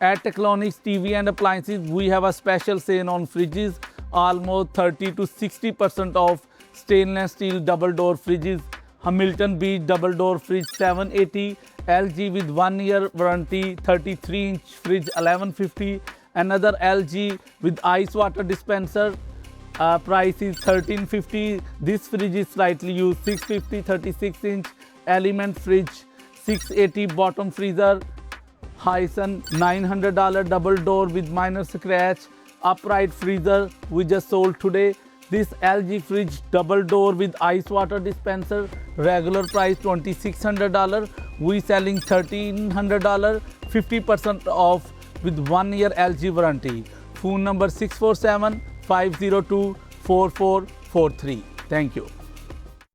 At Techlonics TV and Appliances, we have a special sale on fridges, almost 30 to 60% off stainless steel double door fridges, Hamilton Beach double door fridge 780, LG with 1 year warranty 33-inch fridge 1150, another LG with ice water dispenser, price is 1350. This fridge is slightly used, 650 36-inch element fridge 680, bottom freezer Hisense $900 double door with minor scratch, upright freezer we just sold today. This LG fridge double door with ice water dispenser, regular price $2600, we selling $1300, 50% off with 1 year LG warranty. Phone number 647-502-4443. Thank you.